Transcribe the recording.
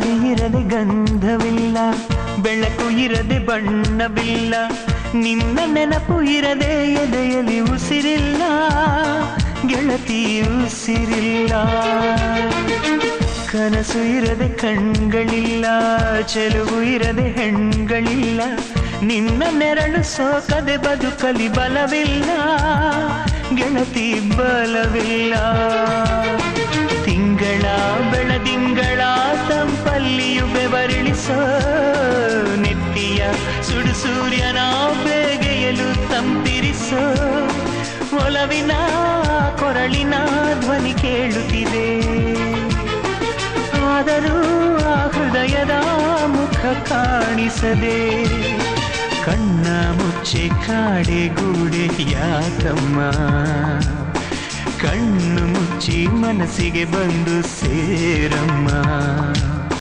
ಗಾಳಿ ಇರದೆ ಗಂಧವಿಲ್ಲ, ಬೆಳಕು ಇರದೆ ಬಣ್ಣವಿಲ್ಲ, ನಿನ್ನ ನೆನಪು ಇರದೆ ಎದೆಯಲ್ಲಿ ಉಸಿರಿಲ್ಲ, ಗೆಳತಿ ಉಸಿರಿಲ್ಲ. ಕನಸು ಇರದೆ ಕಣ್ಗಳಿಲ್ಲ, ಚೆಲುವು ಇರದೆ ಹೆಣ್ಗಳಿಲ್ಲ, ನಿನ್ನ ನೆರಳು ಸೋಕದೆ ಬದುಕಲಿ ಬಲವಿಲ್ಲ, ಗೆಳತಿ ಬಲವಿಲ್ಲ. ತಿಂಗಳ ಬೆಳದಿಂಗಳ ತಂಪಲ್ಲಿಯು ಬೆವರಿಳಿಸೋ, ನೆತ್ತಿಯ ಸುಡು ಸೂರ್ಯನ ಬೇಗೆಯಲು ತಂಪಿರಿಸೋ, ಒಲವಿನ ಕೊರಳಿನ ಧ್ವನಿ ಕೇಳುತ್ತಿದೆ, ಆದರೂ ಆ ಹೃದಯದ ಮುಖ ಕಾಣಿಸದೆ. ಕಣ್ಣ ಮುಚ್ಚೆ ಕಾಡೆ ಗೂಡೆ ಯಾಕಮ್ಮ, ಕಣ್ಣು ಮುಚ್ಚಿ ಮನಸ್ಸಿಗೆ ಬಂದು ಸೇರಮ್ಮ.